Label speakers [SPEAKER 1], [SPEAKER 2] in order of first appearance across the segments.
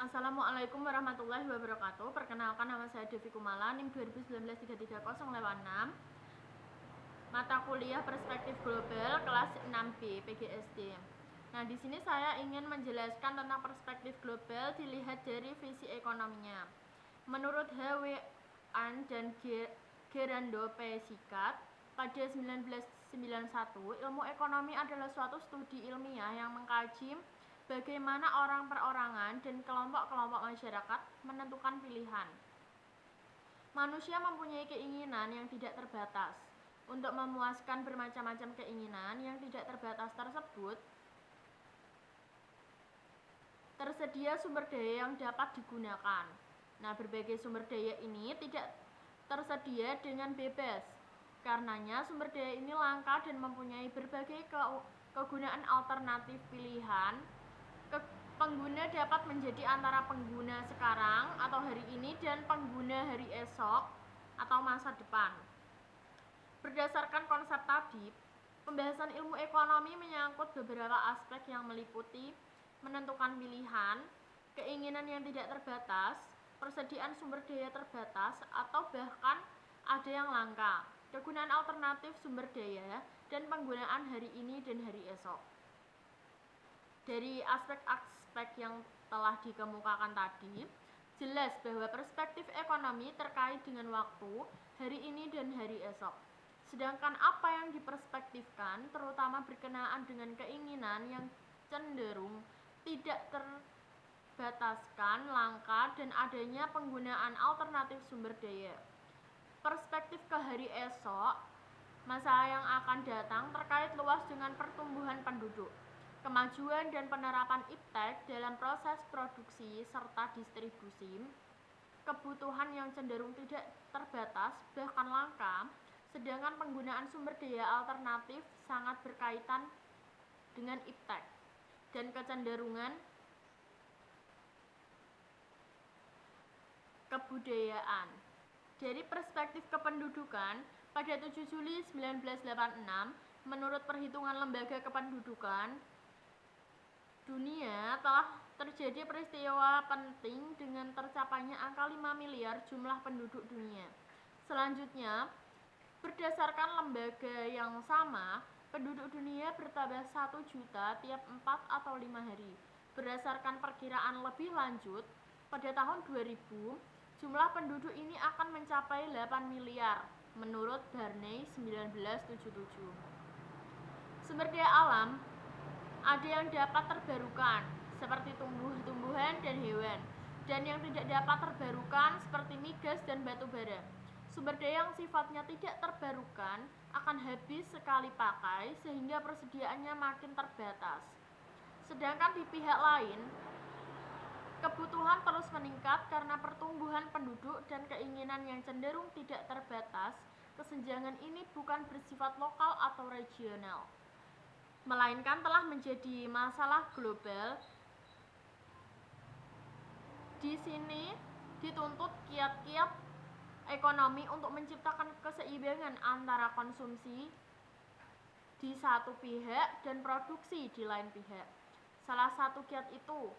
[SPEAKER 1] Assalamualaikum warahmatullahi wabarakatuh. Perkenalkan, nama saya Devi Kumala, NIM 2019-33006. Mata kuliah Perspektif Global kelas 6B PGSD. Nah, di sini saya ingin menjelaskan tentang perspektif global dilihat dari visi ekonominya. Menurut H.W. An dan Gerando P. Sikat, pada 1991, ilmu ekonomi adalah suatu studi ilmiah yang mengkaji bagaimana orang perorangan dan kelompok-kelompok masyarakat menentukan pilihan. Manusia mempunyai keinginan yang tidak terbatas. Untuk memuaskan bermacam-macam keinginan yang tidak terbatas tersebut, tersedia sumber daya yang dapat digunakan. Nah, berbagai sumber daya ini tidak tersedia dengan bebas. Karenanya, sumber daya ini langka dan mempunyai berbagai kegunaan alternatif pilihan. Pengguna dapat menjadi antara pengguna sekarang atau hari ini dan pengguna hari esok atau masa depan. Berdasarkan konsep tadi, pembahasan ilmu ekonomi menyangkut beberapa aspek yang meliputi menentukan pilihan, keinginan yang tidak terbatas, persediaan sumber daya terbatas atau bahkan ada yang langka, kegunaan alternatif sumber daya, dan penggunaan hari ini dan hari esok. Dari aspek-aspek yang telah dikemukakan tadi, jelas bahwa perspektif ekonomi terkait dengan waktu, hari ini dan hari esok. Sedangkan apa yang diperspektifkan terutama berkenaan dengan keinginan yang cenderung tidak terbataskan, langka, dan adanya penggunaan alternatif sumber daya. Perspektif ke hari esok, masa yang akan datang terkait luas dengan pertumbuhan penduduk, kemajuan dan penerapan iptek dalam proses produksi serta distribusi, kebutuhan yang cenderung tidak terbatas bahkan langka, sedangkan penggunaan sumber daya alternatif sangat berkaitan dengan iptek dan kecenderungan kebudayaan. Dari perspektif kependudukan, pada 7 Juli 1986, menurut perhitungan Lembaga Kependudukan Dunia, telah terjadi peristiwa penting dengan tercapainya angka 5 miliar jumlah penduduk dunia. Selanjutnya, berdasarkan lembaga yang sama, penduduk dunia bertambah 1 juta tiap 4 atau 5 hari. Berdasarkan perkiraan lebih lanjut, pada tahun 2000, jumlah penduduk ini akan mencapai 8 miliar, menurut Barney 1977. Sumber daya alam ada yang dapat terbarukan, seperti tumbuh-tumbuhan dan hewan, dan yang tidak dapat terbarukan, seperti migas dan batu bara. Sumber daya yang sifatnya tidak terbarukan akan habis sekali pakai, sehingga persediaannya makin terbatas. Sedangkan di pihak lain, kebutuhan terus meningkat karena pertumbuhan penduduk dan keinginan yang cenderung tidak terbatas. Kesenjangan ini bukan bersifat lokal atau regional, melainkan telah menjadi masalah global. Di sini dituntut kiat-kiat ekonomi untuk menciptakan keseimbangan antara konsumsi di satu pihak dan produksi di lain pihak. Salah satu kiat itu,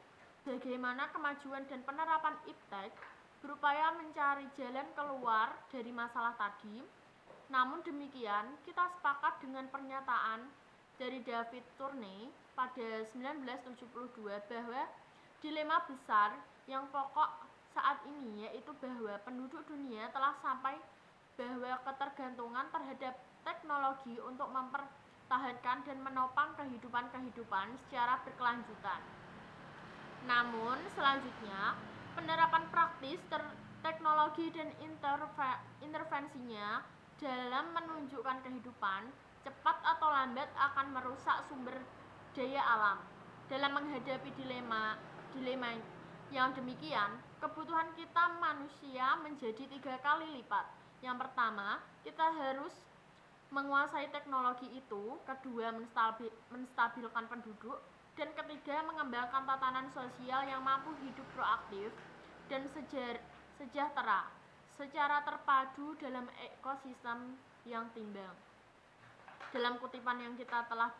[SPEAKER 1] bagaimana kemajuan dan penerapan iptek berupaya mencari jalan keluar dari masalah tadi. Namun demikian, kita sepakat dengan pernyataan dari David Turner pada 1972 bahwa dilema besar yang pokok saat ini yaitu bahwa penduduk dunia telah sampai bahwa ketergantungan terhadap teknologi untuk mempertahankan dan menopang kehidupan secara berkelanjutan. Namun selanjutnya, penerapan praktis teknologi dan intervensinya dalam menunjukkan kehidupan cepat atau lambat akan merusak sumber daya alam. Dalam menghadapi dilema yang demikian, kebutuhan kita manusia menjadi 3 kali lipat. Yang pertama, kita harus menguasai teknologi itu, kedua, menstabilkan penduduk, dan ketiga, mengembangkan tatanan sosial yang mampu hidup proaktif dan sejahtera secara terpadu dalam ekosistem yang timbang. Dalam kutipan yang kita telah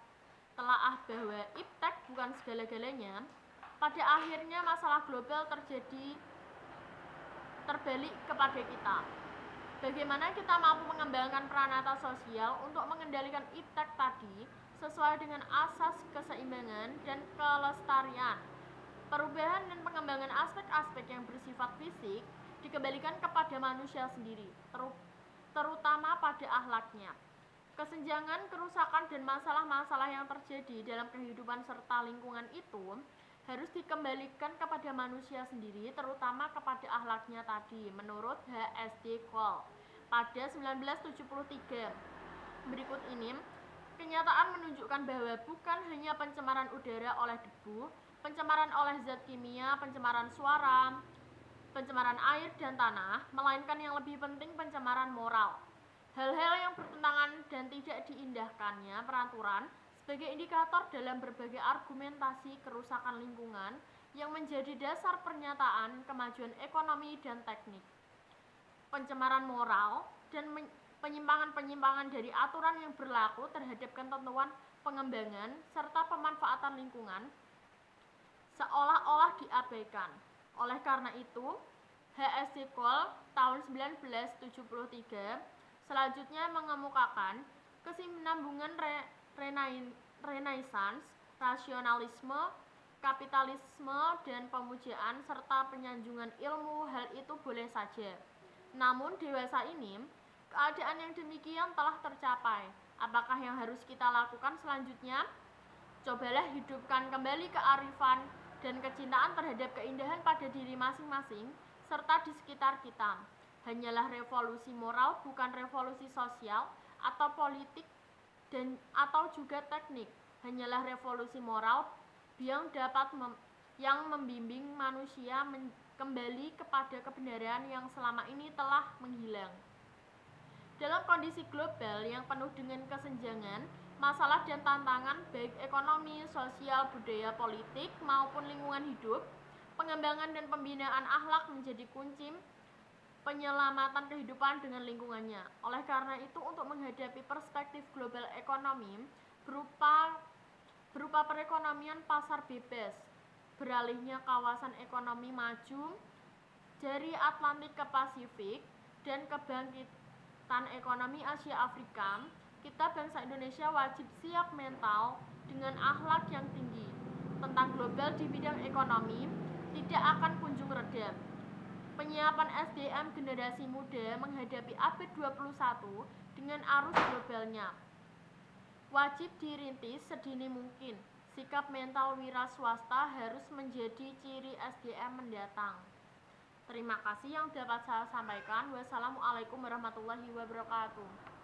[SPEAKER 1] bahwa iptek bukan segala-galanya, pada akhirnya masalah global terbalik kepada kita. Bagaimana kita mampu mengembangkan peranata sosial untuk mengendalikan iptek tadi sesuai dengan asas keseimbangan dan kelestarian. Perubahan dan pengembangan aspek-aspek yang bersifat fisik dikembalikan kepada manusia sendiri, terutama pada akhlaknya. Kesenjangan, kerusakan, dan masalah-masalah yang terjadi dalam kehidupan serta lingkungan itu harus dikembalikan kepada manusia sendiri, terutama kepada akhlaknya tadi, menurut H.S.D. Cole pada 1973. Berikut ini, kenyataan menunjukkan bahwa bukan hanya pencemaran udara oleh debu, pencemaran oleh zat kimia, pencemaran suara, pencemaran air dan tanah, melainkan yang lebih penting pencemaran moral. Hal-hal yang bertentangan dan tidak diindahkannya peraturan sebagai indikator dalam berbagai argumentasi kerusakan lingkungan yang menjadi dasar pernyataan kemajuan ekonomi dan teknik. Pencemaran moral dan penyimpangan-penyimpangan dari aturan yang berlaku terhadap ketentuan pengembangan serta pemanfaatan lingkungan seolah-olah diabaikan. Oleh karena itu, H.S.D. Cole tahun 1973 selanjutnya mengemukakan kesinambungan Renaissance, rasionalisme, kapitalisme, dan pemujaan serta penyanjungan ilmu. Hal itu boleh saja. Namun dewasa ini, keadaan yang demikian telah tercapai. Apakah yang harus kita lakukan selanjutnya? Cobalah hidupkan kembali kearifan dan kecintaan terhadap keindahan pada diri masing-masing serta di sekitar kita. Hanyalah revolusi moral, bukan revolusi sosial atau politik atau juga teknik. Hanyalah revolusi moral yang membimbing manusia kembali kepada kebenaran yang selama ini telah menghilang. Dalam kondisi global yang penuh dengan kesenjangan, masalah dan tantangan baik ekonomi, sosial, budaya, politik maupun lingkungan hidup, pengembangan dan pembinaan akhlak menjadi kunci penyelamatan kehidupan dengan lingkungannya. Oleh karena itu, untuk menghadapi perspektif global ekonomi berupa perekonomian pasar bebas, beralihnya kawasan ekonomi maju dari Atlantik ke Pasifik, dan kebangkitan ekonomi Asia Afrika, kita bangsa Indonesia wajib siap mental dengan akhlak yang tinggi tentang global di bidang ekonomi tidak akan kunjung reda. Penyiapan SDM generasi muda menghadapi abad 21 dengan arus globalnya wajib dirintis sedini mungkin. Sikap mental wira swasta harus menjadi ciri SDM mendatang. Terima kasih yang dapat saya sampaikan. Wassalamualaikum warahmatullahi wabarakatuh.